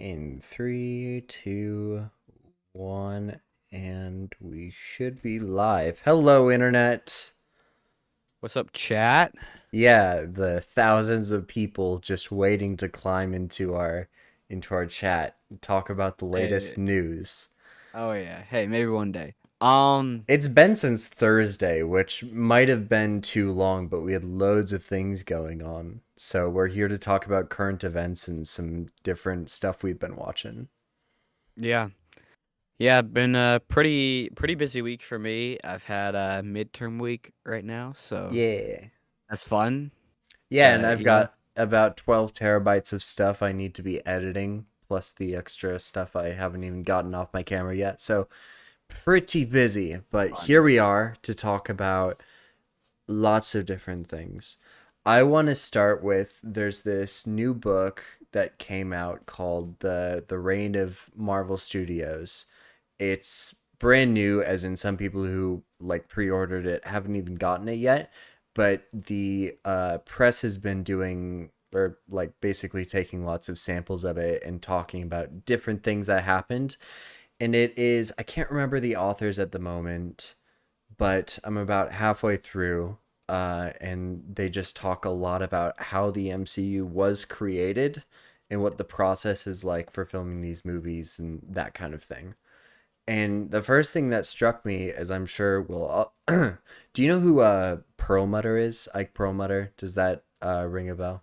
In three, two, one, and we should be live. Hello, Internet. What's up, chat? Yeah, the thousands of people just waiting to climb into our chat, talk about the latest Hey, news. oh yeah. Hey, maybe one day. It's been since Thursday, which might have been too long, but we had loads of things going on. So we're here to talk about current events and some different stuff we've been watching. Yeah, yeah. Been a pretty busy week for me. I've had a midterm week right now, so Yeah. that's fun. Yeah, and But I've yeah, got about 12 terabytes of stuff I need to be editing, plus the extra stuff I haven't even gotten off my camera yet. So, pretty busy. But here fun. we are to talk about lots of different things. I want to start with there's this new book that came out called The Reign of Marvel Studios. It's brand new, as in some people who like pre-ordered it haven't even gotten it yet, but the press has been doing or like basically taking lots of samples of it and talking about different things that happened. And it is, I can't remember the authors at the moment, but I'm about halfway through, and they just talk a lot about how the MCU was created and what the process is like for filming these movies and that kind of thing. And the first thing that struck me, as I'm sure will, do you know who Perlmutter is? Ike Perlmutter. Does that ring a bell?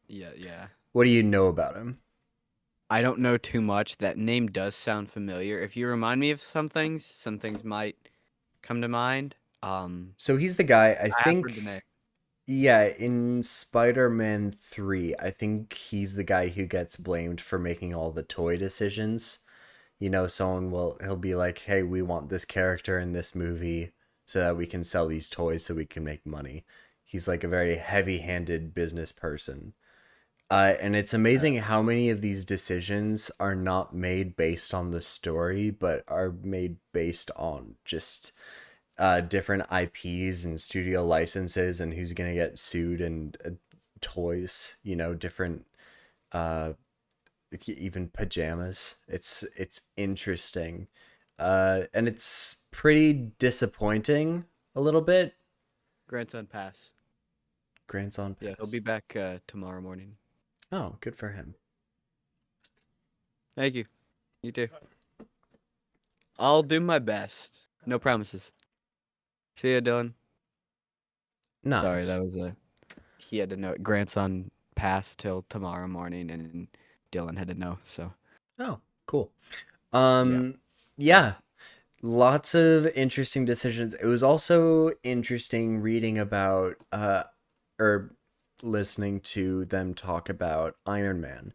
Yeah, yeah. What do you know about him? I don't know too much. That name does sound familiar. If you remind me of some things might come to mind. So he's the guy. I I have heard the think, name. yeah, in Spider-Man 3, I think he's the guy who gets blamed for making all the toy decisions. He'll be like, "Hey, we want this character in this movie so that we can sell these toys so we can make money." He's like a very heavy-handed business person. And it's amazing how many of these decisions are not made based on the story, but are made based on just different IPs and studio licenses and who's gonna get sued and toys. Different uh, even pajamas. It's interesting, and it's pretty disappointing a little bit. Grandson Pass. Grandson Yeah, he'll be pass. back tomorrow morning. Oh, good for him. Thank you. You too. I'll do my best. No promises. See ya, Dylan. Sorry, Nice. that was a he had to know it. Grandson passed till tomorrow morning, and Dylan had to know. So Oh, cool. yeah, Yeah, lots of interesting decisions. It was also interesting reading about or listening to them talk about Iron Man,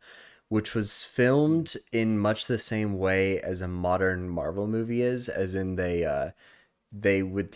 which was Mm. filmed in much the same way as a modern Marvel movie is, as in they would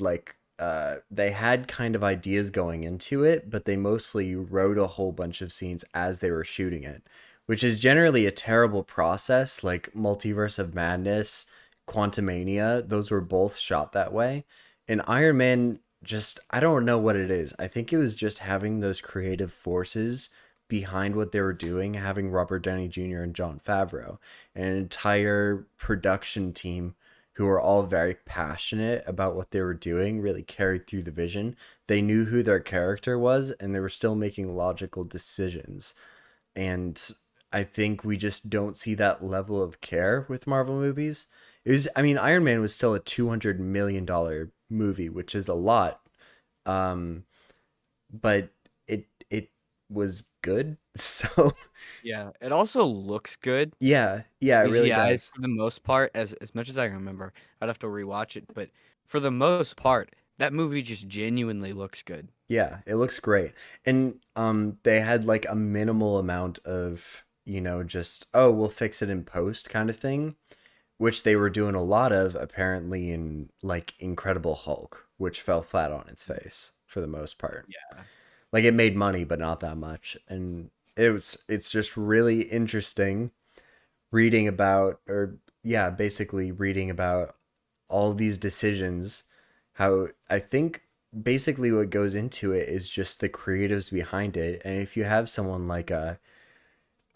they had kind of ideas going into it, but they mostly wrote a whole bunch of scenes as they were shooting it, which is generally a terrible process. Like Multiverse of Madness, Quantumania, those were both shot that way. And Iron Man, just I don't know what it is. I think it was just having those creative forces behind what they were doing, having Robert Downey Jr. and Jon Favreau, and an entire production team who were all very passionate about what they were doing, really carried through the vision. They knew who their character was and they were still making logical decisions. And I think we just don't see that level of care with Marvel movies. I mean, Iron Man was still a $200 million movie, which is a lot. Um, but it was good. So yeah. It also looks good. yeah, it really CGI does. for the most part, as much as I remember, I'd have to rewatch it, but for the most part, that movie just genuinely looks good. Yeah, it looks great. And they had like a minimal amount of, just we'll fix it in post kind of thing, which they were doing a lot of apparently in like Incredible Hulk, which fell flat on its face for the most part. Yeah. Like it made money but not that much. And it's just really interesting reading about or yeah, basically reading about all these decisions, how I think basically what goes into it is just the creatives behind it. And if you have someone like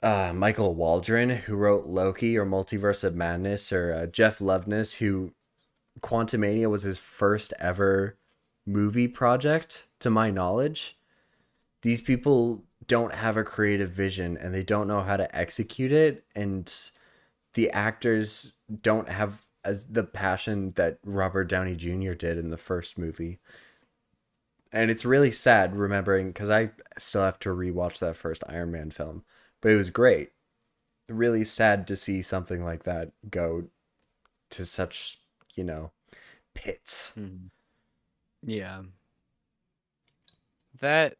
Michael Waldron, who wrote Loki or Multiverse of Madness, or Jeff Loveness, who Quantumania was his first ever movie project, to my knowledge. These people don't have a creative vision and they don't know how to execute it, and the actors don't have as the passion that Robert Downey Jr. did in the first movie. And it's really sad remembering because I still have to rewatch that first Iron Man film, but it was great. Really sad to see something like that go to such, you know, pits. Mhm. Yeah. That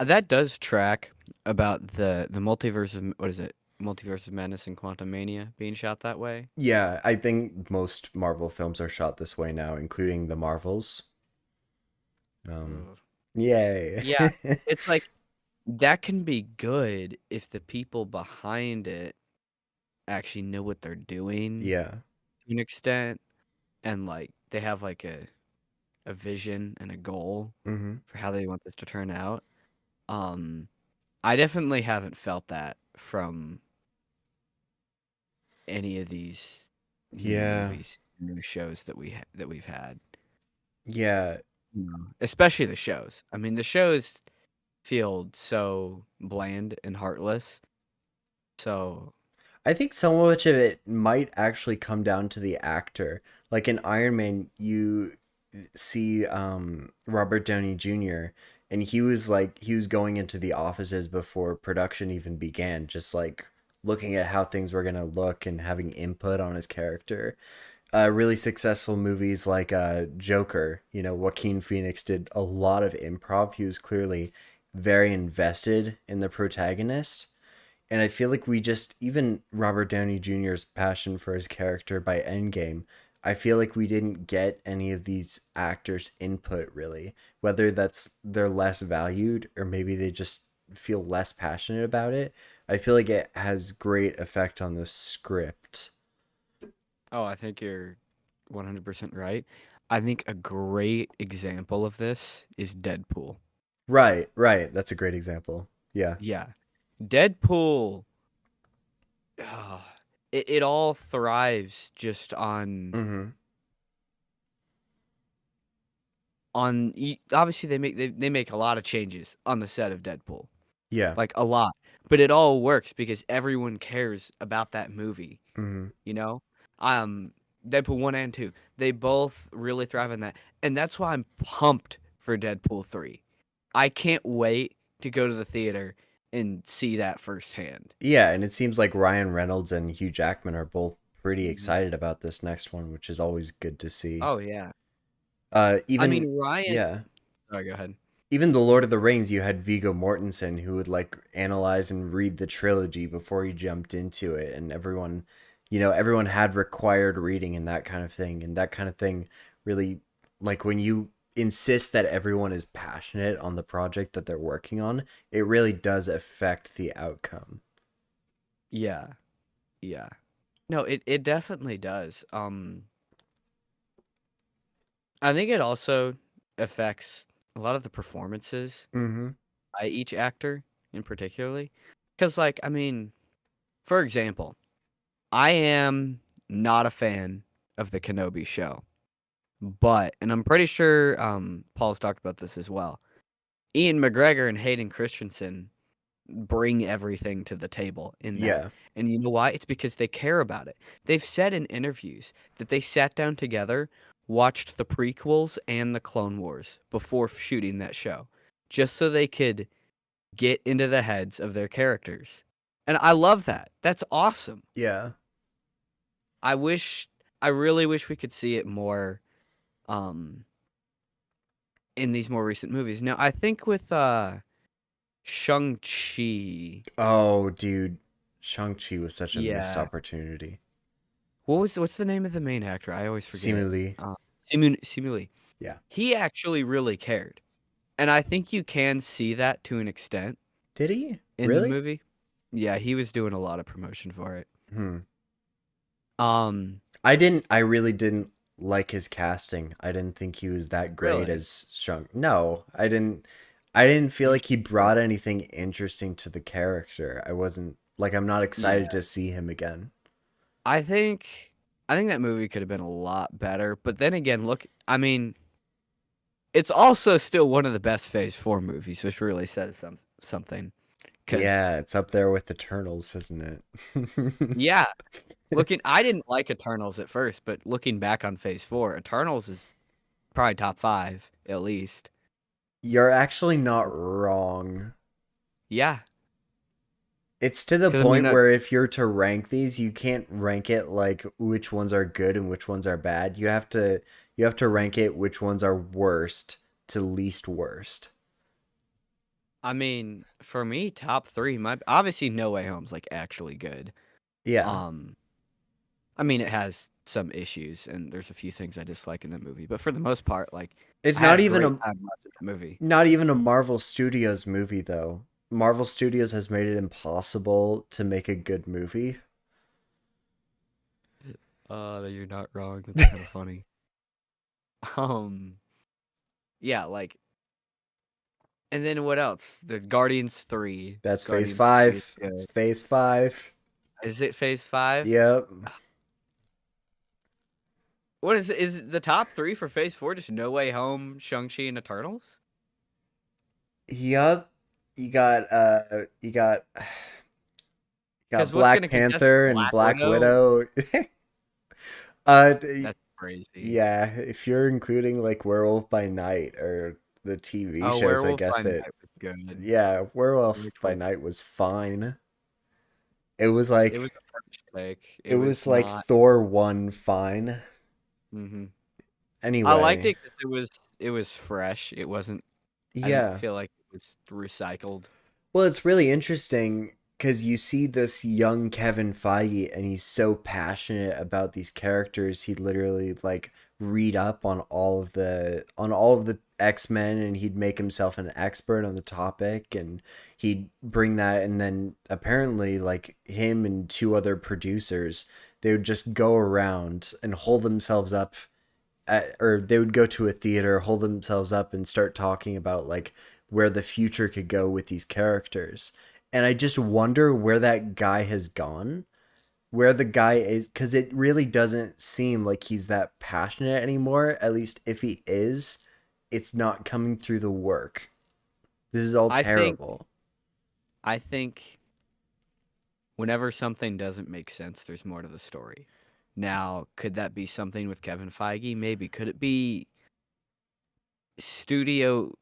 that does track about the multiverse of what is it? Multiverse of Madness and Quantum Mania being shot that way. Yeah, I think most Marvel films are shot this way now, including the Marvels. Um, Ugh. yay. Yeah, it's like that can be good if the people behind it actually know what they're doing Yeah. to an extent, and like they have like a vision and a goal Mm-hmm. for how they want this to turn out. Um, I definitely haven't felt that from any of these new Yeah. movies, new shows that we've had. Yeah. Especially the shows. I mean, the shows feel so bland and heartless. So, I think so much of it might actually come down to the actor. Like in Iron Man, you see Robert Downey Jr. and he was going into the offices before production even began, just like looking at how things were gonna look and having input on his character. Really successful movies like Joker, you know, Joaquin Phoenix did a lot of improv. He was clearly very invested in the protagonist. And I feel like we just, even Robert Downey Jr.'s passion for his character by Endgame, I feel like we didn't get any of these actors' input really. Whether that's they're less valued or maybe they just feel less passionate about it. I feel like it has great effect on the script. oh, I think you're 100% right. I think a great example of this is Deadpool. Right, right. That's a great example. Yeah. Yeah. Deadpool, ah, it all thrives just Mm-hmm. obviously they make a lot of changes on the set of Deadpool. Yeah. Like a lot. But it all works because everyone cares about that movie, Mm-hmm. you know? Um Deadpool 1 and 2. They both really thrive on that. And that's why I'm pumped for Deadpool 3. I can't wait to go to the theater and see that firsthand. Yeah, and it seems like Ryan Reynolds and Hugh Jackman are both pretty Mhm. excited about this next one, which is always good to see. Oh yeah. I Even mean, Ryan. yeah, Sorry, go ahead. even the Lord of the Rings, you had Viggo Mortensen who would like analyze and read the trilogy before he jumped into it, and everyone, you know, everyone had required reading and that kind of thing, and that kind of thing really, like when you insist that everyone is passionate on the project that they're working on, it really does affect the outcome. Yeah. Yeah. No, it definitely does. I think it also affects a lot of the performances Mm-hmm. by each actor in particularly. Because, like, I mean, for example, I am not a fan of the Kenobi show, but, and I'm pretty sure Paul's talked about this as well. Ian McGregor and Hayden Christensen bring everything to the table in that. Yeah. And you know why? It's because they care about it. They've said in interviews that they sat down together, watched the prequels and the Clone Wars before shooting that show, just so they could get into the heads of their characters. And I love that. That's awesome. Yeah. I wish I really wish we could see it more um in these more recent movies. Now, I think with Shang-Chi, Oh, dude, Shang-Chi was such a missed yeah. opportunity. What's the name of the main actor? I always forget. Seemingly, Simu Lee. yeah. He actually really cared, and I think you can see that to an extent Did he? in the Really? movie. Yeah, he was doing a lot of promotion for it. Hmm. Um, I really didn't like his casting. I didn't think he was that great really? as Shang. No, I didn't. I didn't feel You like he should see it. brought anything interesting to the character. I wasn't like I'm not Yeah, excited to see him again. I think I think that movie could have been a lot better. But then again, look, I mean, it's also still one of the best Phase 4 movies, which really says something. Because Yeah, it's up there with Eternals, isn't it? yeah, I didn't like Eternals at first, but looking back on Phase 4, Eternals is probably top 5 at least. You're actually not wrong. Yeah, It's to the because I mean, point where if you're to rank these, you can't rank it like which ones are good and which ones are bad. You have to rank it which ones are worst to least worst. for me, top 3, my obviously No Way Home's like actually good. Yeah. Um, I mean, it has some issues, and there's a few things I dislike in the movie, but for the most part, like It's I had not a even great a time watching the movie. not even a Marvel Studios movie though. Marvel Studios has made it impossible to make a good movie. You're not wrong. That's kind of funny. Um, yeah, like, and then what else? The Guardians 3. That's Phase Guardians 3 is 5. It's good. Phase 5. Is it Phase 5? Yep. What is it? Is it the top 3 for Phase 4 just No Way Home, Shang-Chi, and Eternals? Yep. You got Because what's Black gonna contest Panther and Black Black Widow? Widow. That's crazy. Yeah, if you're including like Werewolf by Night or the TV Oh, shows, I Werewolf by guess it. Night was good. Yeah, Werewolf Which by was Night was fine. It was it was like a fresh take. it It was was like not. Thor 1 fine. Hmm. I liked Anyway, it because it was fresh. It wasn't. I didn't yeah. feel like it was recycled. Well, it's really interesting because you see this young Kevin Feige and he's so passionate about these characters. He'd literally like read up on all of the X-Men and he'd make himself an expert on the topic and he'd bring that and then apparently like him and two other producers, they would just go around and hold themselves up or they would go to a theater, hold themselves up, and start talking about like where the future could go with these characters. And I just wonder where that guy has gone, where the guy is, because it really doesn't seem like he's that passionate anymore. At least if he is, it's not coming through the work. This is all I think terrible. I think whenever something doesn't make sense, there's more to the story. Now, could that be something with Kevin Feige? Maybe. Could it be studio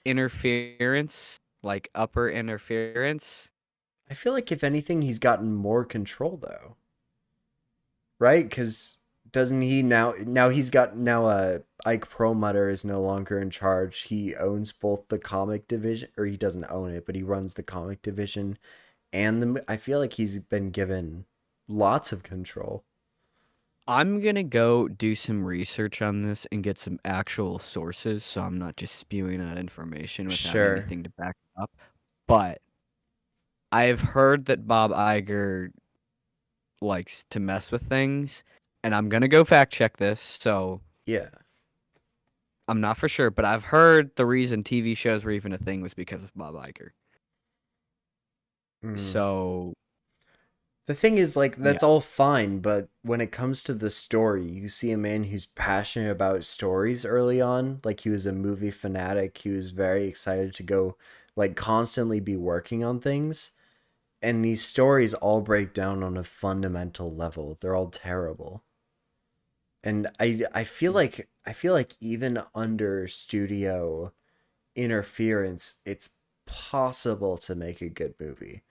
interference, like upper interference? I feel like if anything, he's gotten more control though, right? Because doesn't he now he's got now Ike Perlmutter is no longer in charge. He owns both the comic division, or he doesn't own it, but he runs the comic division and I feel like he's been given lots of control. I'm gonna go do some research on this and get some actual sources, so I'm not just spewing out information without Sure. anything to back it up. But I've heard that Bob Iger likes to mess with things, and I'm gonna go fact check this, so Yeah. I'm not for sure, but I've heard the reason TV shows were even a thing was because of Bob Iger. Mm. So The thing is, like, yeah, that's all fine, but when it comes to the story, you see a man who's passionate about stories early on. Like, he was a movie fanatic. He was very excited to go, like, constantly be working on things. And these stories all break down on a fundamental level. They're all terrible. And I feel like even under studio interference, it's possible to make a good movie.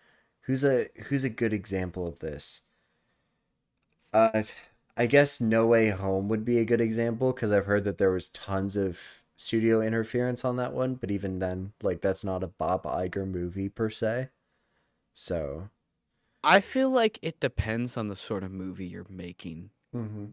Who's a good example of this? Uh, I guess No Way Home would be a good example because I've heard that there was tons of studio interference on that one, but even then, like that's not a Bob Iger movie per se. So, I feel like it depends on the sort of movie you're making. hmm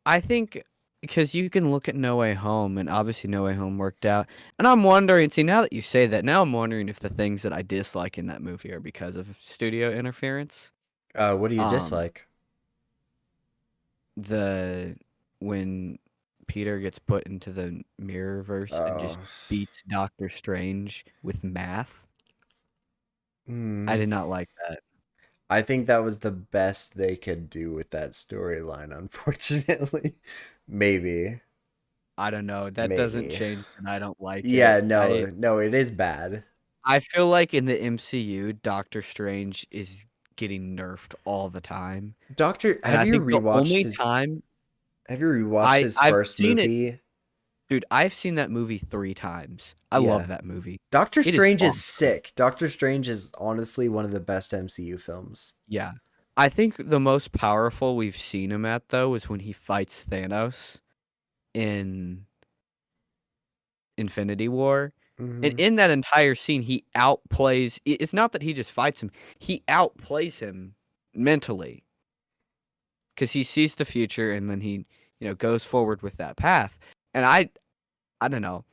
I think because you can look at No Way Home, and obviously No Way Home worked out. And I'm wondering, see, now that you say that, now I'm wondering if the things that I dislike in that movie are because of studio interference. what do you Um, dislike? the when Peter gets put into the Mirrorverse and just Oh. beats Doctor Strange with math. I Hmm. did not like that. I think that was the best they could do with that storyline, unfortunately. Maybe. I don't know. That doesn't Maybe. change that I don't like Yeah, it. no, no, it is bad. I feel like in the MCU, Doctor Strange is getting nerfed all the time. Doctor, And have I you think the rewatched only his time have you rewatched his I've first seen it, movie? dude, I've seen that movie 3 times. I love Yeah. that movie. Doctor It is Strange is awesome. sick. Doctor Strange is honestly one of the best MCU films. Yeah. I think the most powerful we've seen him at though is when he fights Thanos in Infinity War. And Hmm. in that entire scene, he outplays. It's not that he just fights him; he outplays him mentally because he sees the future and then he, goes forward with that path. And I don't know.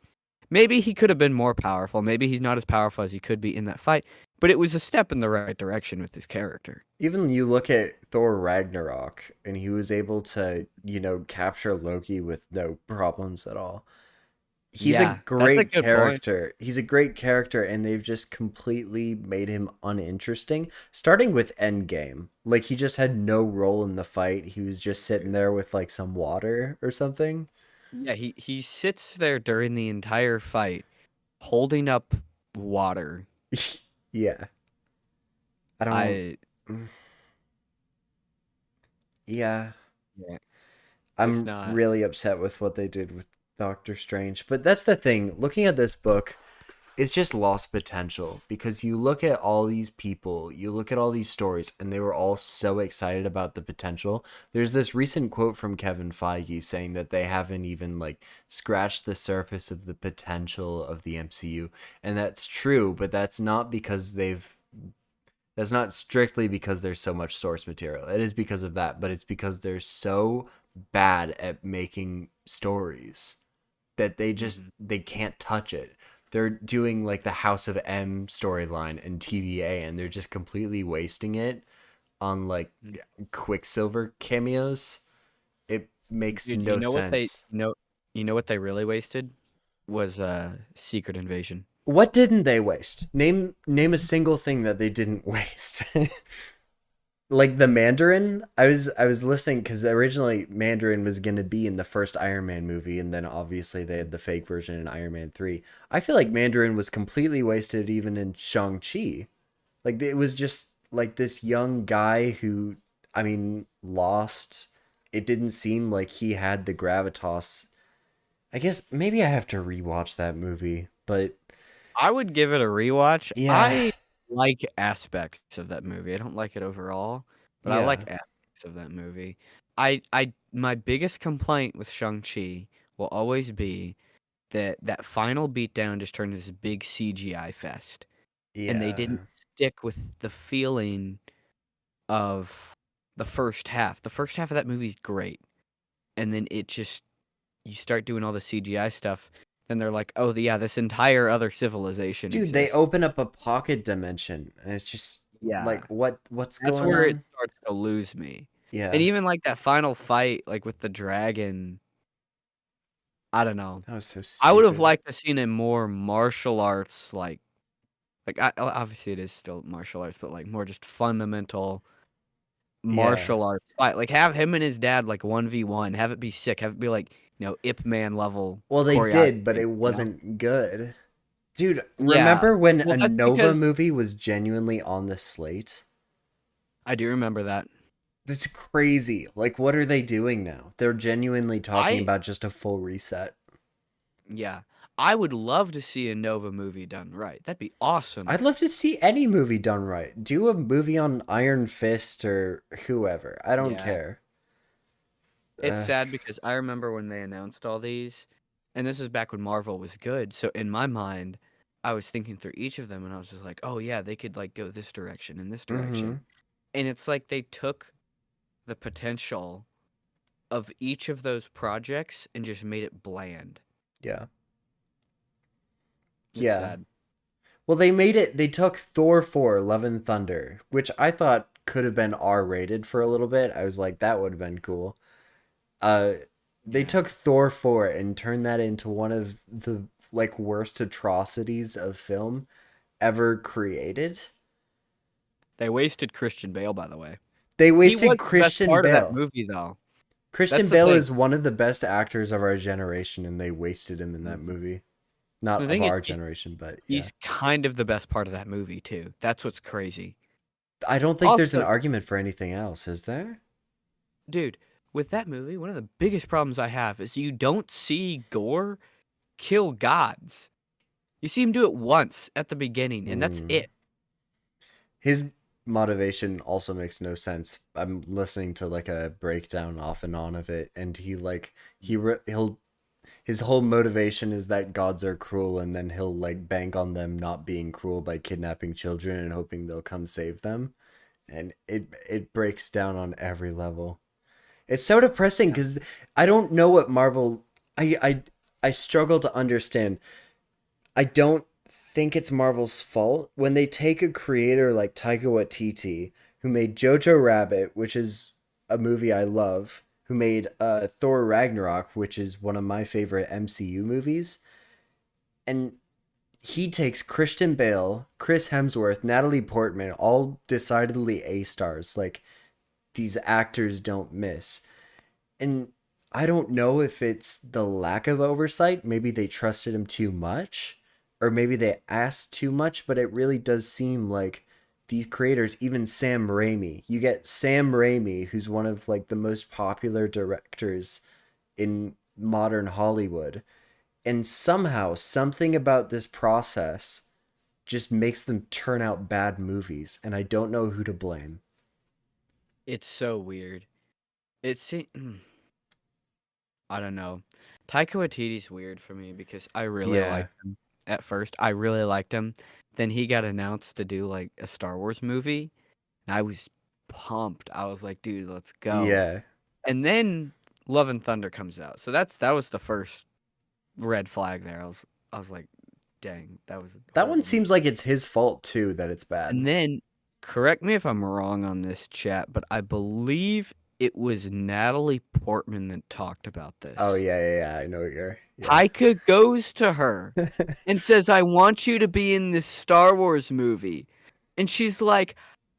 Maybe he could have been more powerful. Maybe he's not as powerful as he could be in that fight. But it was a step in the right direction with his character. Even you look at Thor Ragnarok, and he was able to, capture Loki with no problems at all. He's a Yeah, that's a great good point. character. He's a great character, and they've just completely made him uninteresting. Starting with Endgame, like he just had no role in the fight. He was just sitting there with like some water or something. Yeah, he sits there during the entire fight, holding up water. Yeah, I don't. I mm, Yeah, Yeah, it's I'm not. really upset with what they did with Doctor Strange. But that's the thing. Looking at this book, it's just lost potential because you look at all these people, you look at all these stories, and they were all so excited about the potential. There's this recent quote from Kevin Feige saying that they haven't even like scratched the surface of the potential of the MCU, and that's true, but that's not strictly because there's so much source material. It is because of that, but it's because they're so bad at making stories that Mhm. they can't touch it. They're doing like the House of M storyline and TVA, and they're just completely wasting it on like Mm. Quicksilver cameos. It makes Dude, no sense. you know what they really wasted was Secret Invasion. What didn't they waste? Name a single thing that they didn't waste. Like the Mandarin, I was listening because originally Mandarin was gonna be in the first Iron Man movie, and then obviously they had the fake version in Iron Man 3. I feel like Mandarin was completely wasted even in Shang-Chi. Like it was just like this young guy who, I mean, lost. It didn't seem like he had the gravitas. I guess maybe I have to rewatch that movie, but I would give it a rewatch. yeah, I like aspects of that movie. I don't like it overall, but I like yeah, aspects of that movie. My biggest complaint with Shang-Chi will always be that final beatdown just turned into this big CGI fest, and they didn't yeah. stick with the feeling of the first half. The first half of that movie is great, and then it just you start doing all the CGI stuff, then they're like, "Oh, yeah, this entire other civilization Dude, they exists." open up a pocket dimension, and it's just Yeah. like what's That's going where it on? starts to lose me. And Yeah, even, like, that final fight, like, with the dragon, I don't know. that was so I would've stupid. liked to seen a more martial arts, I obviously, it is still martial arts, but, like, more just fundamental Yeah. martial arts fight. Like, have him and his dad, like, 1v1, have it be sick, have it be, like, Ip Man level Well, they choreography, did, but it you know? wasn't good. Dude, Yeah. remember when Well, a that's Nova because movie was genuinely on the slate? I do remember that. That's crazy. Like, what are they doing now? They're genuinely talking I about just a full reset. Yeah. I would love to see a Nova movie done right. That'd be awesome. I'd love to see any movie done right. Do a movie on Iron Fist or whoever. I don't Yeah. care. It's Uh, sad because I remember when they announced all these, and this is back when Marvel was good. So in my mind, I was thinking through each of them and I was just like, "Oh yeah, they could like go this direction and this mm-hmm. direction." And it's like they took the potential of each of those projects and just made it bland. Yeah. It's Yeah. sad. Well, they took Thor 4, Love and Thunder, which I thought could have been R rated for a little bit. I was like, that would have been cool. Uh, they Yeah. took Thor 4 and turned that into one of the like worst atrocities of film ever created. They wasted Christian Bale, by the way. They He wasted was the best Christian part of that Bale. movie, though. Christian That's the Bale thing. is one of the best actors of our generation, and they wasted him in that Mhm. movie. Not The of thing is, our generation, but yeah. he's kind of the best part of that movie too. That's what's crazy. I don't think there's an Also, argument for anything else, is there? dude, with that movie, one of the biggest problems I have is you don't see Gore kill gods. You see him do it once at the beginning, and that's Hmm. it. His motivation also makes no sense. I'm listening to like a breakdown off and on of it, and he'll his whole motivation is that gods are cruel, and then he'll like bank on them not being cruel by kidnapping children and hoping they'll come save them, and it breaks down on every level. It's so depressing Yeah. because I don't know what Marvel. I struggle to understand. I don't think it's Marvel's fault when they take a creator like Taika Waititi, who made Jojo Rabbit, which is a movie I love, who made Thor Ragnarok, which is one of my favorite MCU movies, and he takes Christian Bale, Chris Hemsworth, Natalie Portman, all decidedly A stars. Like these actors don't miss. And I don't know if it's the lack of oversight. Maybe they trusted him too much, or maybe they asked too much, but it really does seem like these creators, even Sam Raimi, you get Sam Raimi, who's one of like the most popular directors in modern Hollywood, and somehow something about this process just makes them turn out bad movies, and I don't know who to blame. It's so weird. It's I don't know. Taika Waititi's weird for me because I really Yeah. liked him at first. I really liked him. Then he got announced to do like a Star Wars movie, and I was pumped. I was like, dude, let's go. Yeah. And then Love and Thunder comes out. So that was the first red flag there. I was like, dang, that was a That one horrible movie. seems like it's his fault too that it's bad. And then correct me if I'm wrong on this chat, but I believe it was Natalie Portman that talked about Oh this. yeah. I know what you're. Yeah. Taika goes to her and says, I want you to be in this Star Wars movie. And she's like,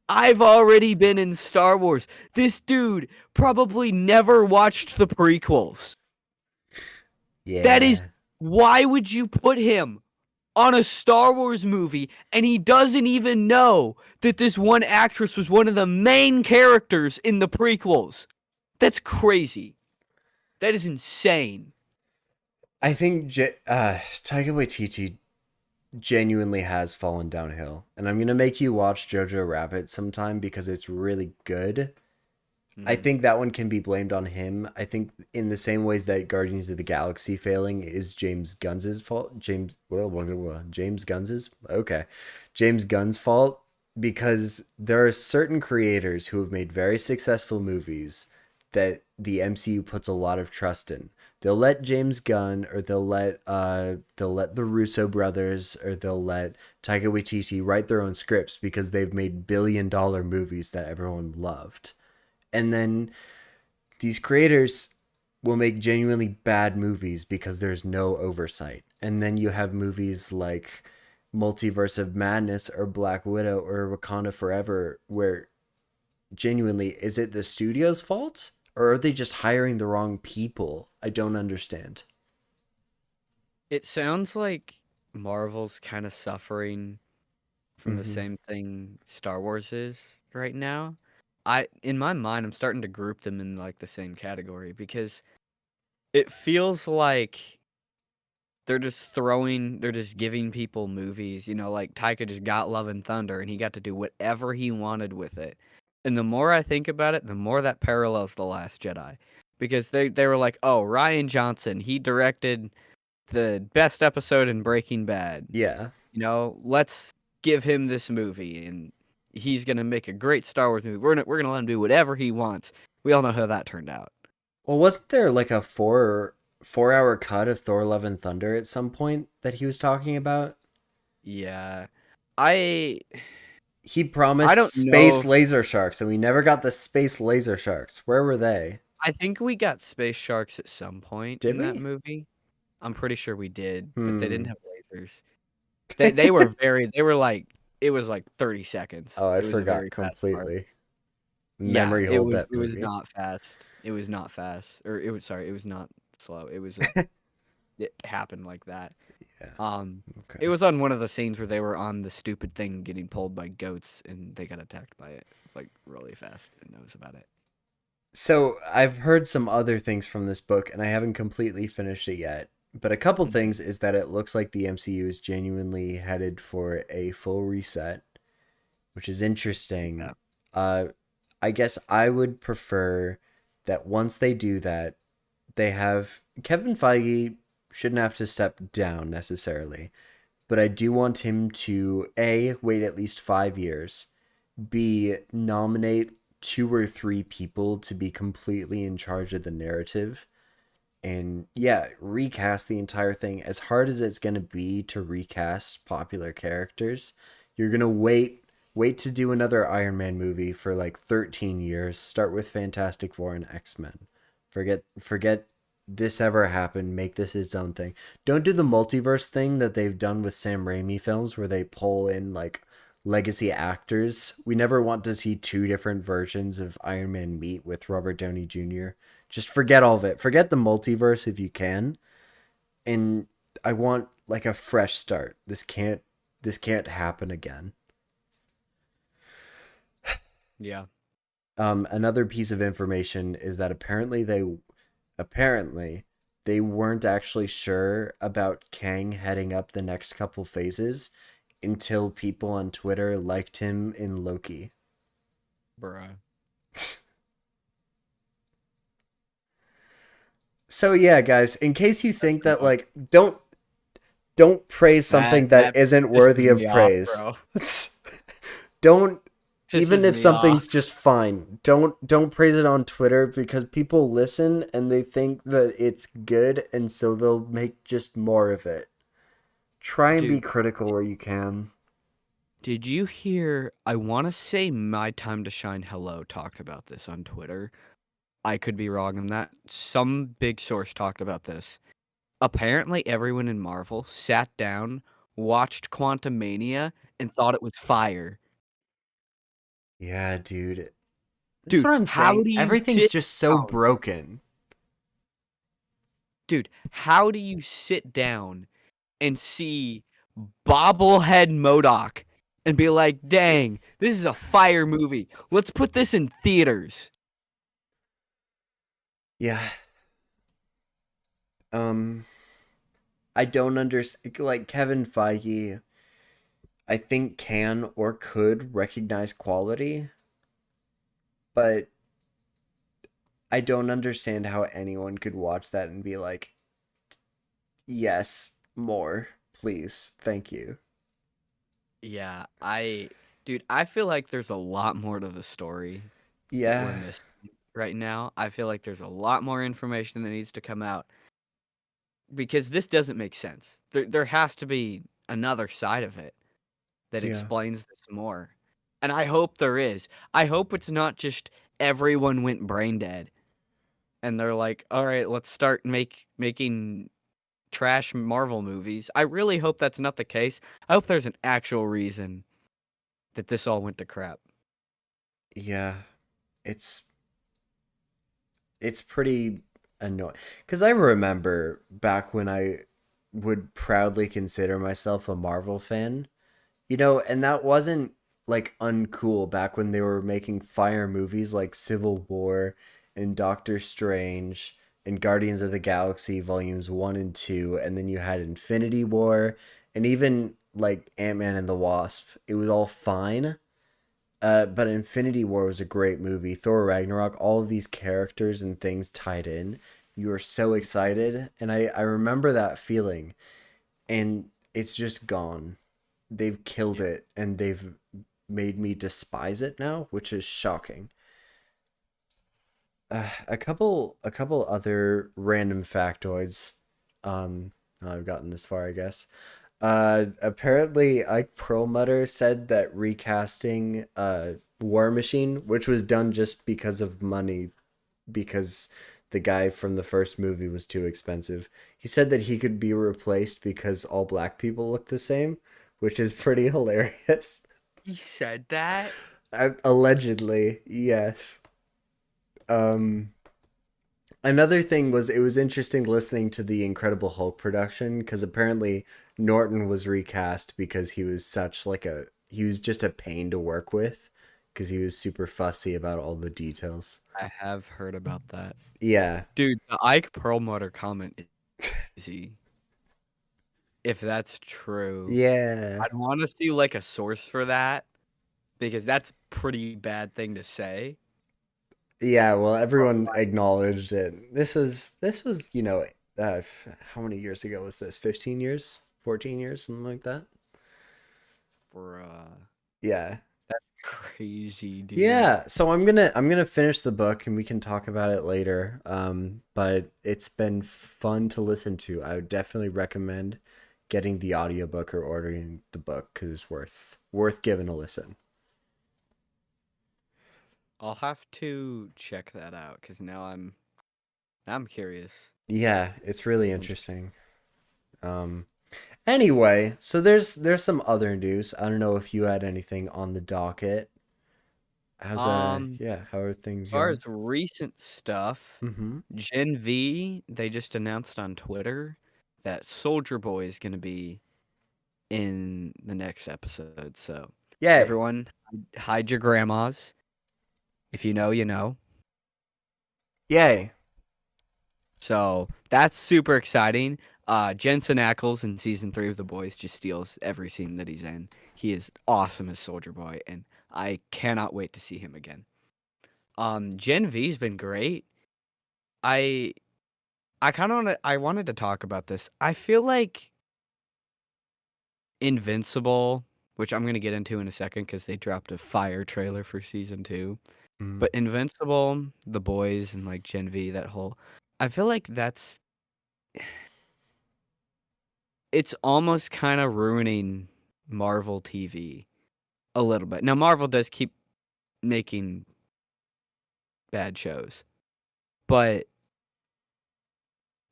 I've already been in Star Wars. This dude probably never watched the prequels. That is, Yeah. why would you put him on a Star Wars movie and he doesn't even know that this one actress was one of the main characters in the prequels? That's crazy. That is insane. I think Taika Waititi genuinely has fallen downhill, and I'm gonna make you watch Jojo Rabbit sometime because it's really good. I Mhm. think that one can be blamed on him. I think in the same ways that Guardians of the Galaxy failing is James Gunn's fault. James Gunn's okay, James Gunn's fault because there are certain creators who have made very successful movies that the MCU puts a lot of trust in. They'll let James Gunn, or they'll let the Russo brothers, or they'll let Taika Waititi write their own scripts because they've made billion-dollar movies that everyone loved. And then these creators will make genuinely bad movies because there's no oversight. And then you have movies like Multiverse of Madness or Black Widow or Wakanda Forever where genuinely is it the studio's fault or are they just hiring the wrong people? I don't understand. It sounds like Marvel's kind of suffering from the Hmm. same thing Star Wars is right now. In my mind, I'm starting to group them in like the same category because it feels like they're just giving people movies, like Taika just got Love and Thunder and he got to do whatever he wanted with it. And the more I think about it, the more that parallels The Last Jedi. Because they were like, oh, Ryan Johnson, he directed the best episode in Breaking Bad. Yeah. Let's give him this movie and he's gonna make a great Star Wars movie. We're gonna let him do whatever he wants. We all know how that turned out. Well, wasn't there like a 4 hour cut of Thor Love and Thunder at some point that he was talking about? Yeah. I He I promised don't know space if laser sharks, and we never got the space laser sharks. Where were they? I think we got space sharks at some point Did in that we? movie. I'm pretty sure we did, but they didn't Hmm. have lasers. They were they were like it was like 30 seconds. Oh, I It was a forgot very fast part. completely. Yeah, Memory hold that it was movie. not fast. It was not fast. Or it was sorry, it was not slow. It happened like that. Yeah. It Okay. was on one of the scenes where they were on the stupid thing getting pulled by goats and they got attacked by it like really fast, and that was about it. So I've heard some other things from this book, and I haven't completely finished it yet. But a couple Mhm. things is that it looks like the MCU is genuinely headed for a full reset, which is Yeah. interesting. Uh, I guess I would prefer that once they do that, they have Kevin Feige shouldn't have to step down necessarily, but I do want him to A, wait at least 5 years, B, nominate two or three people to be completely in charge of the narrative, and yeah, recast the entire thing. As hard as it's going to be to recast popular characters, you're going to wait to do another Iron Man movie for like 13 years. Start with Fantastic Four and X-Men. Forget this ever happened. Make this its own thing. Don't do the multiverse thing that they've done with Sam Raimi films where they pull in like legacy actors. We never want to see two different versions of Iron Man meet with Robert Downey Jr. Just forget all of it. Forget the multiverse if you can. And I want like a fresh start. This can't happen again. Yeah. Another piece of information is that apparently they weren't actually sure about Kang heading up the next couple phases until people on Twitter liked him in Loki. Bruh. So yeah, guys, in case you think that like don't praise something that That isn't pisses worthy of me off, praise. bro. Don't, even Pisses if me off. something's just fine, don't praise it on Twitter because people listen and they think that it's good and so they'll make just more of it. Try and be Dude, critical where you can. did you hear? I want to say My Time to Shine Hello talked about this on Twitter. I could be wrong on that. Some big source talked about this. Apparently, everyone in Marvel sat down, watched Quantumania, and thought it was fire. Yeah, dude. That's Dude, what I'm how saying. do you Everything's sit just so down? broken. Dude, how do you sit down and see bobblehead Modoc and be like, dang, this is a fire movie. Let's put this in theaters. Yeah. Um I don't understand, like Kevin Feige I think can or could recognize quality, but I don't understand how anyone could watch that and be like, yes, more, please, thank you. Yeah, dude, I feel like there's a lot more to the story that we're Yeah, missing right now. I feel like there's a lot more information that needs to come out because this doesn't make sense. There has to be another side of it that yeah, explains this more. And I hope there is. I hope it's not just everyone went brain dead and they're like, "All right, let's start making trash Marvel movies." I really hope that's not the case. I hope there's an actual reason that this all went to crap. yeah. It's it's pretty annoying because I remember back when I would proudly consider myself a Marvel fan, and that wasn't like uncool back when they were making fire movies like Civil War and Doctor Strange and Guardians of the Galaxy volumes 1 and 2, and then you had Infinity War and even like Ant-Man and the Wasp. It was all fine. But Infinity War was a great movie. Thor Ragnarok, all of these characters and things tied in. You were so excited, and I remember that feeling, and it's just gone. They've killed Yeah. it, and they've made me despise it now, which is shocking. A couple other random factoids. Um, I've gotten this far, I guess. Apparently, Ike Perlmutter said that recasting War Machine, which was done just because of money, because the guy from the first movie was too expensive. He said that he could be replaced because all black people look the same, which is pretty hilarious. He said that? Allegedly, yes. Um, Another thing was it was interesting listening to the Incredible Hulk production because apparently Norton was recast because he was such like a he was just a pain to work with because he was super fussy about all the details. I have heard about that. Yeah. Dude, the Ike Perlmutter comment is easy. If that's true, Yeah. I'd want to see like a source for that because that's a pretty bad thing to say. Yeah, well, But everyone like, acknowledged it. This was, how many years ago was this? 15 years? 14 years, something like that? bruh, Yeah. that's crazy, dude. Yeah, so I'm gonna finish the book and we can talk about it later. But it's been fun to listen to. I would definitely recommend getting the audiobook or ordering the book because it's worth giving a listen. I'll have to check that out because now I'm curious. Yeah, it's really I'm sh- interesting. Um, anyway, so there's some other news. I don't know if you had anything on the docket. Um, How are as things far going? as recent stuff, Mm-hmm. Gen V, they just announced on Twitter that Soldier Boy is gonna be in the next episode. So Yay. everyone, hide your grandmas. If you know, you know. Yay. So that's super exciting. Jensen Ackles in season 3 of The Boys just steals every scene that he's in. He is awesome as Soldier Boy, and I cannot wait to see him again. Gen V's been great. I I wanted to talk about this. I feel like Invincible, which I'm gonna get into in a second because they dropped a fire trailer for season 2. Mm. But Invincible, The Boys, and like Gen V, that whole, I feel like it's almost kind of ruining Marvel TV a little bit. Now Marvel does keep making bad shows, but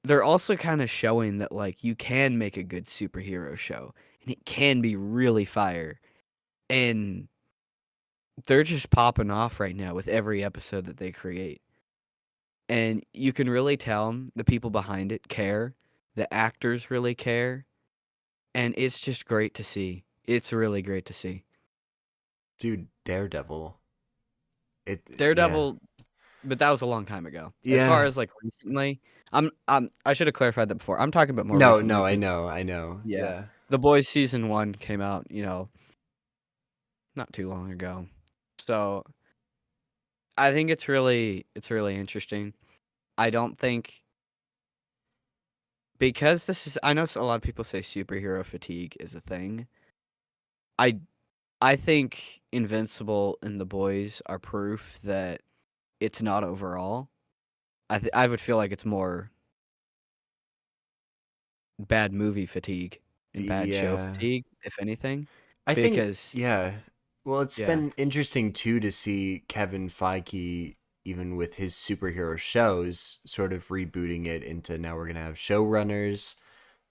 they're also kind of showing that like you can make a good superhero show and it can be really fire. And they're just popping off right now with every episode that they create. And you can really tell the people behind it care. The actors really care. And it's just great to see. It's really great to see. Dude, Daredevil. Yeah. Daredevil, but that was a long time ago. As far Yeah. as like recently, I should have clarified that before. I'm talking about more No, recently no, I because know, I know. yeah, Yeah. The Boys season 1 came out, not too long ago. So I think it's really interesting. I don't think because this is I know a lot of people say superhero fatigue is a thing. I I think Invincible and The Boys are proof that it's not overall. I would feel like it's more bad movie fatigue and bad show Yeah. fatigue, if anything, I think, because yeah. Well, it's yeah. been interesting too to see Kevin Feige, even with his superhero shows, sort of rebooting it into now we're going to have showrunners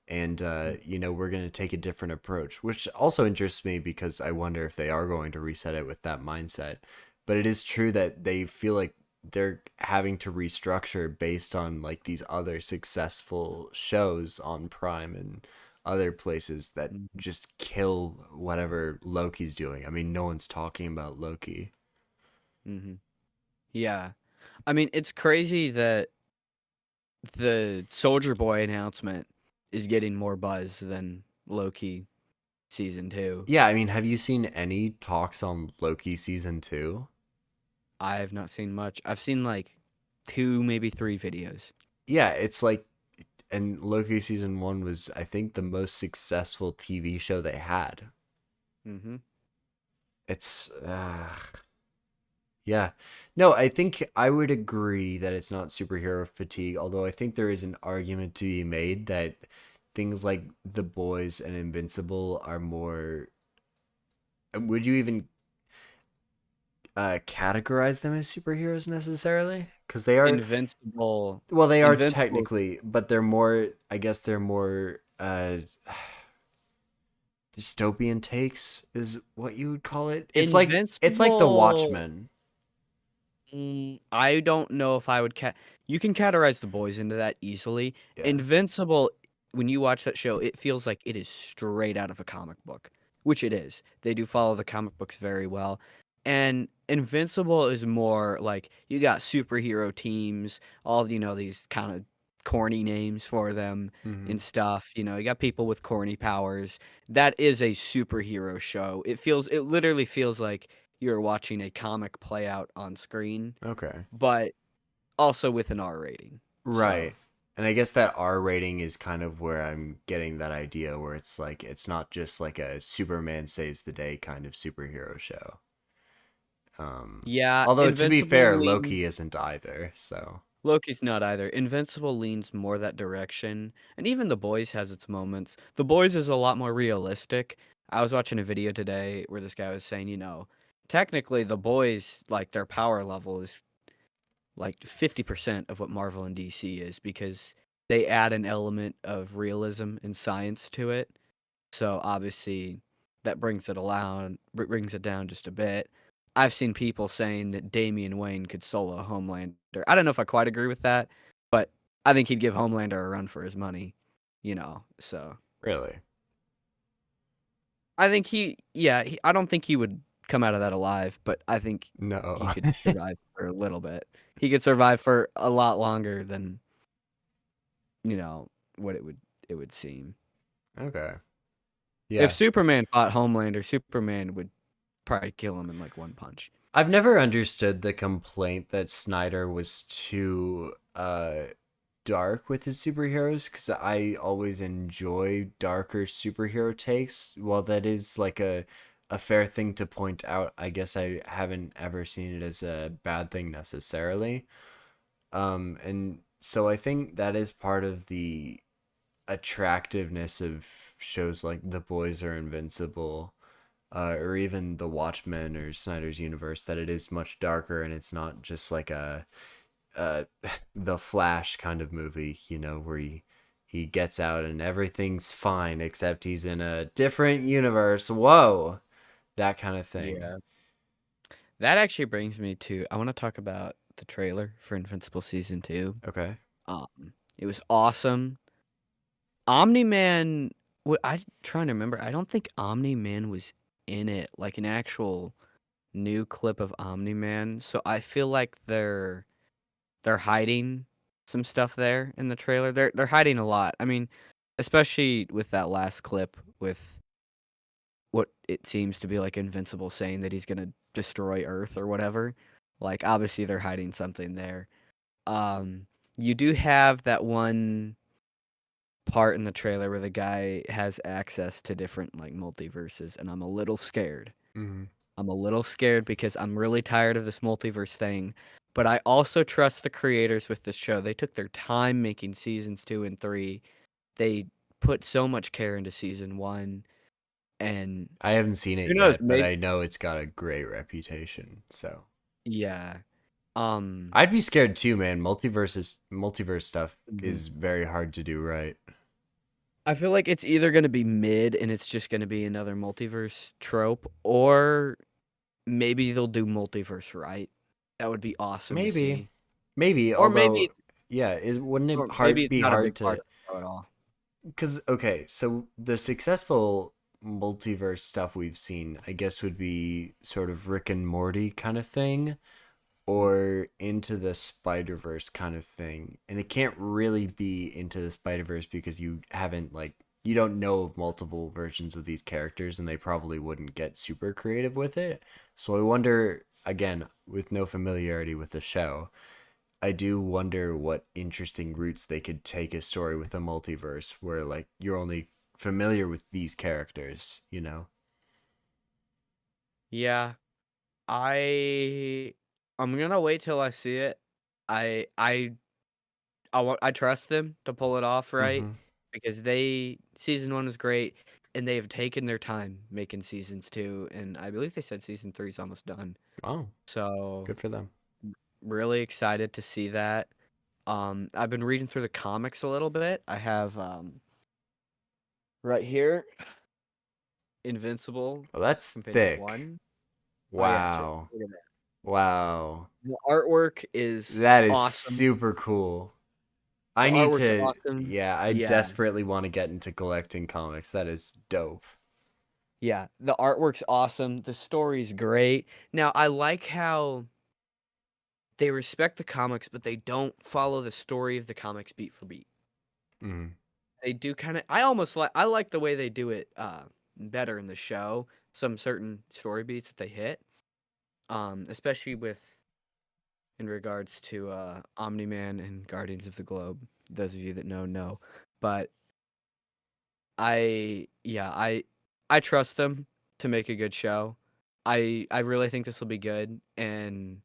and, we're going to take a different approach, which also interests me because I wonder if they are going to reset it with that mindset. But it is true that they feel like they're having to restructure based on like these other successful shows on Prime and other places that Mhm. just kill whatever Loki's doing. I mean, no one's talking about Loki. Mhm. Yeah. I mean, it's crazy that the Soldier Boy announcement is getting more buzz than Loki season 2. Yeah, I mean, have you seen any talks on Loki season 2? I have not seen much. I've seen like 2, maybe 3 videos. Yeah, it's like and Loki season 1 was I think the most successful TV show they had. Mhm. It's yeah. No, I think I would agree that it's not superhero fatigue, although I think there is an argument to be made that things like The Boys and Invincible are more. Would you even categorize them as superheroes necessarily? because they are, Invincible. well, they are Invincible. technically, but they're more, I guess they're more dystopian takes is what you would call it. It's like The Invincible. Watchmen. I don't know if I would you can categorize The Boys into that easily. Yeah. Invincible, when you watch that show, it feels like it is straight out of a comic book, which it is. They do follow the comic books very well. And Invincible is more like you got superhero teams, all these kind of corny names for them Hmm. and stuff. You got people with corny powers. That is a superhero show. It literally feels like you're watching a comic play out on screen, Okay. but also with an R rating. So, Right. And I guess that R rating is kind of where I'm getting that idea where it's like it's not just like a Superman saves the day kind of superhero show. yeah, Although to be Invincible fair, leans Loki isn't either. So Loki's not either. Invincible leans more that direction, and even The Boys has its moments. The Boys is a lot more realistic. I was watching a video today where this guy was saying, technically The Boys, like their power level is like 50% of what Marvel and DC is because they add an element of realism and science to it. So obviously that brings it down just a bit. I've seen people saying that Damian Wayne could solo Homelander. I don't know if I quite agree with that, but I think he'd give Homelander a run for his money. So really, I think I don't think he would come out of that alive, but I think he no. could survive for a little bit. He could survive for a lot longer than you know what it would seem. Okay. If Yeah. Superman fought Homelander, Superman would probably kill him in like one punch. I've never understood the complaint that Snyder was too dark with his superheroes because I always enjoy darker superhero takes. While that is like a fair thing to point out, I guess I haven't ever seen it as a bad thing necessarily. And so I think that is part of the attractiveness of shows like The Boys or Invincible, or even The Watchmen or Snyder's universe, that it is much darker and it's not just like a uh the Flash kind of movie, where he gets out and everything's fine except he's in a different universe. Whoa, that kind of thing. Yeah. That actually brings me to I want to talk about the trailer for Invincible season 2. Okay. It was awesome. Omni-Man I'm trying to remember. I don't think Omni-Man was in it, like an actual new clip of Omni-Man. So I feel like they're hiding some stuff there in the trailer. They're hiding a lot. I mean, especially with that last clip with what it seems to be like Invincible saying that he's gonna destroy Earth or whatever. Like obviously they're hiding something there. Um, you do have that one part in the trailer where the guy has access to different like multiverses, and I'm a little scared. Mm-hmm. I'm a little scared because I'm really tired of this multiverse thing. But I also trust the creators with this show. They took their time making seasons 2 and 3. They put so much care into season 1, and I haven't seen it who knows? yet, but Maybe I know it's got a great reputation. So yeah. Um, I'd be scared too, man. Multiverse stuff mhm. is very hard to do right. I feel like it's either gonna be mid and it's just gonna be another multiverse trope, or maybe they'll do multiverse right. That would be awesome to Maybe, see. maybe. Or maybe Although, yeah, is wouldn't it or maybe it's be not a hard big part to? of the show at all. Because okay, so the successful multiverse stuff we've seen, I guess, would be sort of Rick and Morty kind of thing, or Into the Spider Verse kind of thing. And it can't really be Into the Spider Verse because you don't know of multiple versions of these characters, and they probably wouldn't get super creative with it. So I wonder, again, with no familiarity with the show, I do wonder what interesting routes they could take a story with a multiverse where like you're only familiar with these characters. Yeah, I I'm gonna wait till I see it. I I I trust them to pull it off right Mm-hmm. because they season 1 was great and they have taken their time making seasons 2, and I believe they said season 3 is almost done. Oh, So good for them. really excited to see that. I've been reading through the comics a little bit. I have right here Invincible Oh, that's from page thick. 1. Oh yeah, Wow. look at that. Wow. The artwork is That is awesome. super cool. The I need artwork's to, awesome. yeah, I Yeah, desperately want to get into collecting comics. That is dope. yeah. The artwork's awesome. The story's great. Now, I like how they respect the comics, but they don't follow the story of the comics beat for beat. Mm. They do kind of. I like the way they do it better in the show. Some certain story beats that they hit, especially with in regards to Omni-Man and Guardians of the Globe. Those of you that know. But I trust them to make a good show. I really think this will be good, and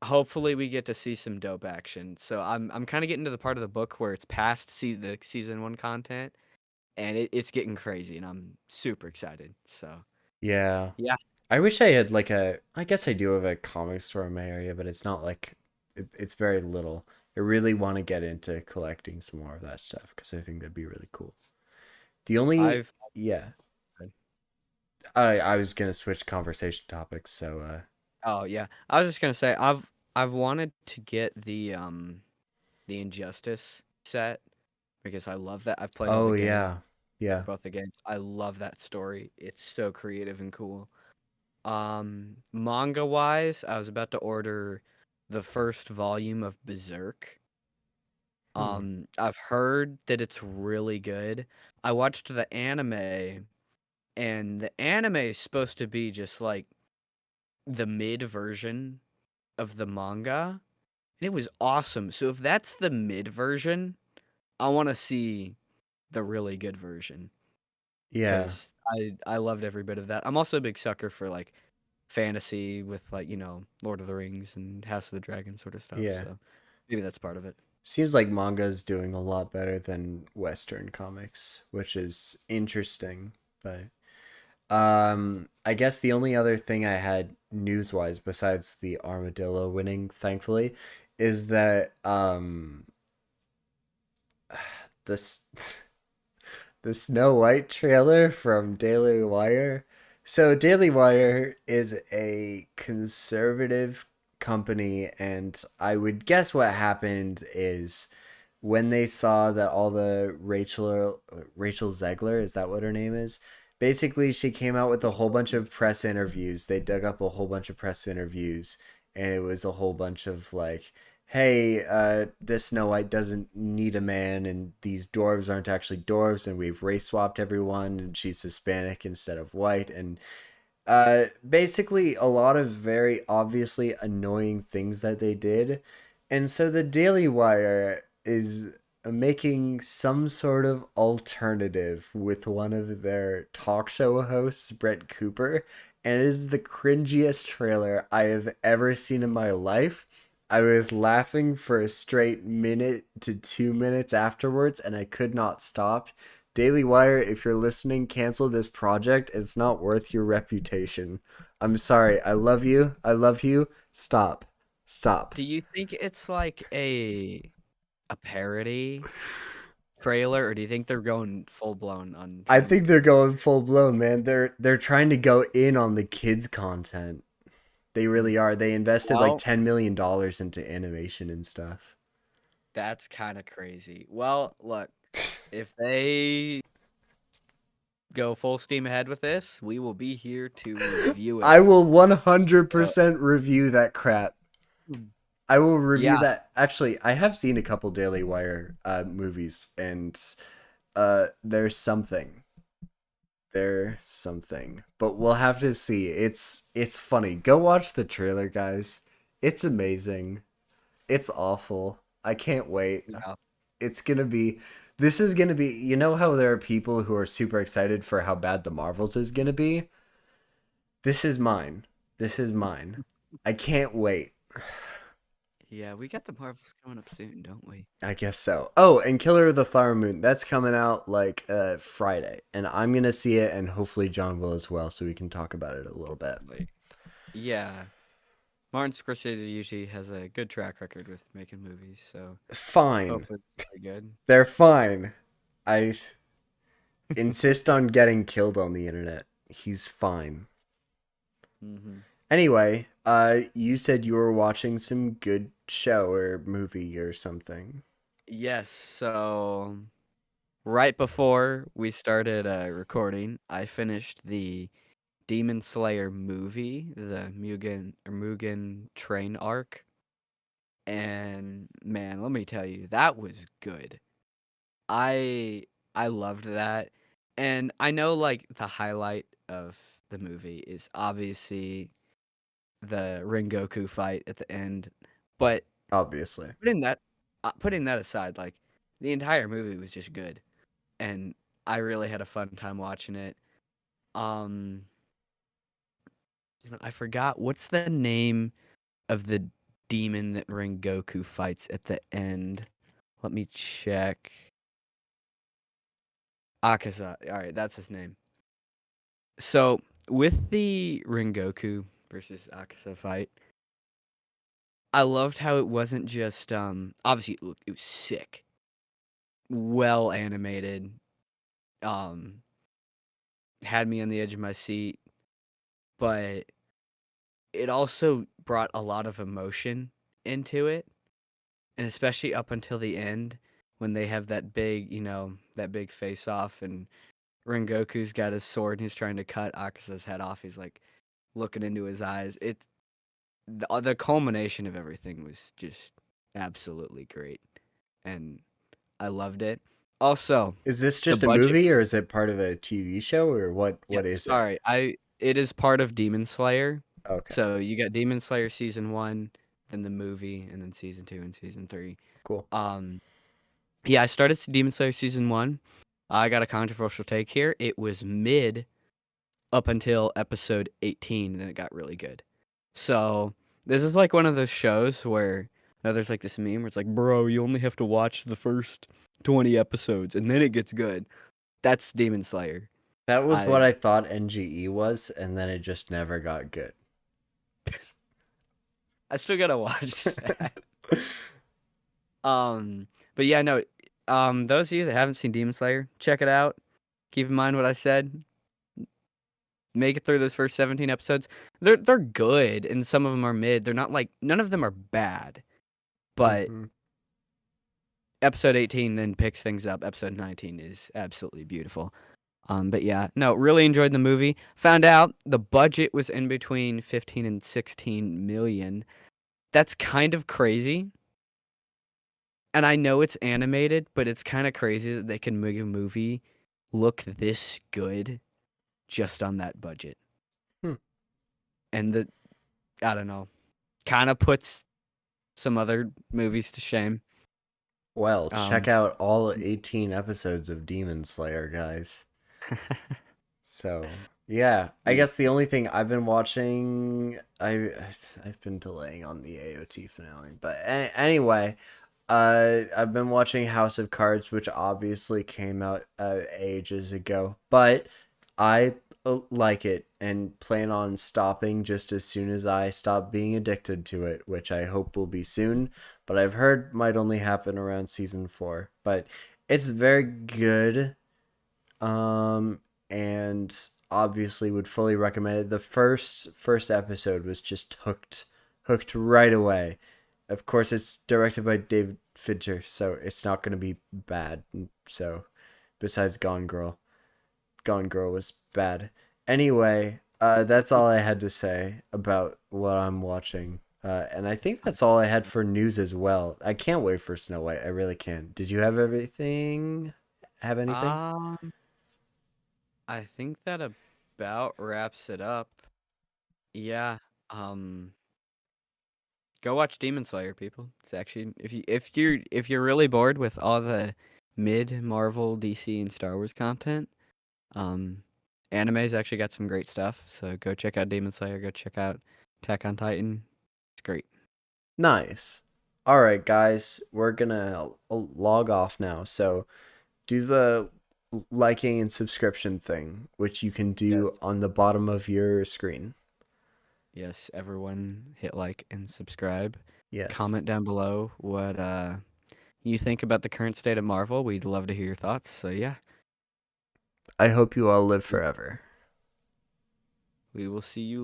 hopefully we get to see some dope action. So I'm kind of getting to the part of the book where it's past the season 1 content, and it's getting crazy, and I'm super excited. So Yeah. yeah, I wish I had like I guess I do have a comic store in my area, but it's not like it's very little. I really want to get into collecting some more of that stuff because I think that'd be really cool. The only, I've yeah, I was gonna switch conversation topics, so oh yeah, I was just gonna say I've wanted to get the Injustice set because I love that. I've played all the oh games, yeah, yeah. both the games. I love that story. It's so creative and cool. Manga wise, I was about to order the first volume of Berserk. Hmm. I've heard that it's really good. I watched the anime, and the anime is supposed to be just like the mid version of the manga, and it was awesome. So if that's the mid version, I want to see the really good version Yeah, because I loved every bit of that. I'm also a big sucker for like fantasy with like Lord of the Rings and House of the Dragon sort of stuff. yeah. So maybe that's part of it. Seems like manga's doing a lot better than Western comics, which is interesting. But I guess the only other thing I had news wise besides the armadillo winning, thankfully, is that this the Snow White trailer from Daily Wire. So Daily Wire is a conservative company, and I would guess what happened is when they saw that all the Rachel Zegler, is that what her name is? Basically, she came out with a whole bunch of press interviews. They dug up a whole bunch of press interviews, and it was a whole bunch of like, hey, this Snow White doesn't need a man, and these dwarves aren't actually dwarves, and we've race swapped everyone, and she's Hispanic instead of white, and basically a lot of very obviously annoying things that they did. And so the Daily Wire is making some sort of alternative with one of their talk show hosts, Brett Cooper, and it is the cringiest trailer I have ever seen in my life. I was laughing for a straight minute to 2 minutes afterwards, and I could not stop. Daily Wire, if you're listening, cancel this project. It's not worth your reputation. I'm sorry. I love you. I love you. Stop. Stop. Do you think it's like a parody trailer, or do you think they're going full blown on I trying to think be? they're going full blown, man. They're trying to go in on the kids content. They Mm. really are. They invested like Well, $10 million into animation and stuff. that's kind of crazy. Well, look, if they go full steam ahead with this, we will be here to review it. I will Uh, 100% review that crap. I will review yeah, that. Actually, I have seen a couple Daily Wire movies, and there's something. There's something. But we'll have to see. It's funny. Go watch the trailer, guys. It's amazing. It's awful. I can't wait. yeah. It's gonna be. This is gonna be. You know how there are people who are super excited for how bad the Marvels is gonna be? This is mine. This is mine. I can't wait. Yeah, we got the Marvels coming up soon, don't we? I guess so. Oh, and Killer of the Flower Moon, that's coming out like Friday. And I'm gonna see it, and hopefully John will as well, so we can talk about it a little bit. Like, yeah. Martin Scorsese usually has a good track record with making movies, so Fine. hopefully it's really good. They're fine. I insist on getting killed on the internet. He's fine. Hmm. Anyway, you said you were watching some good show or movie or something. Yes, so right before we started recording, I finished the Demon Slayer movie, the Mugen Train arc, and man, let me tell you, that was good. I I loved that. And I know like the highlight of the movie is obviously the Rengoku fight at the end, but Obviously. putting that putting that aside, like the entire movie was just good, and I really had a fun time watching it. Um, I forgot what's the name of the demon that Rengoku fights at the end. Let me check. Akaza. All right, that's his name. So with the Rengoku versus Akaza fight, I loved how it wasn't just obviously look it was sick, well animated, um had me on the edge of my seat, but it also brought a lot of emotion into it, and especially up until the end when they have that big, that big face off and Rengoku's got his sword and he's trying to cut Akasa's head off. He's like looking into his eyes. It's the culmination of everything was just absolutely great, and I loved it. Also, Is this the just a budget. movie or is it part of a TV show or what Yeah, what is it? sorry. It is part of Demon Slayer. Okay. So you got Demon Slayer season 1, then the movie, and then season 2 and season 3. Cool. Um yeah, I started Demon Slayer season 1. I got a controversial take here. It was mid up until episode 18, and then it got really good. So, this is like one of those shows where there's like this meme where it's like, "Bro, you only have to watch the first 20 episodes and then it gets good." That's Demon Slayer. That was what I I thought NGE was, and then it just never got good. I still got to watch that. Um, but yeah, no. Those of you that haven't seen Demon Slayer, check it out. Keep in mind what I said. Make it through those first 17 episodes. They're good, and some of them are mid. They're not like none of them are bad, but Hmm. episode 18 then picks things up. Episode 19 is absolutely beautiful. But yeah, no, really enjoyed the movie. Found out the budget was in between 15 and 16 million. That's kind of crazy. And I know it's animated, but it's kind of crazy that they can make a movie look this good just on that budget. Hmm. And I don't know, kind of puts some other movies to shame. Well, check Um, out all 18 episodes of Demon Slayer, guys. So, yeah, I yeah. guess the only thing I've been watching, I've been delaying on the AOT finale, but anyway, I've been watching House of Cards, which obviously came out ages ago, but I like it and plan on stopping just as soon as I stop being addicted to it, which I hope will be soon, but I've heard might only happen around season 4. But it's very good, um, and obviously would fully recommend it. The first episode was just hooked right away. Of course, it's directed by David Fincher, so it's not going to be bad. So, besides Gone Girl was bad. Anyway, that's all I had to say about what I'm watching. And I think that's all I had for news as well. I can't wait for Snow White. I really can. Did you have everything? Have anything? Um, I think that about wraps it up. Yeah. Um, Go watch Demon Slayer, people. It's actually if you're really bored with all the mid Marvel, DC, and Star Wars content, um, anime's actually got some great stuff. So go check out Demon Slayer. Go check out Attack on Titan. It's great. Nice. All right, guys, we're gonna log off now. So do the liking and subscription thing, which you can Yes. do on the bottom of your screen. Yes, everyone hit like and subscribe. Yes. Comment down below what you think about the current state of Marvel. We'd love to hear your thoughts. So yeah, I hope you all live forever. we will see you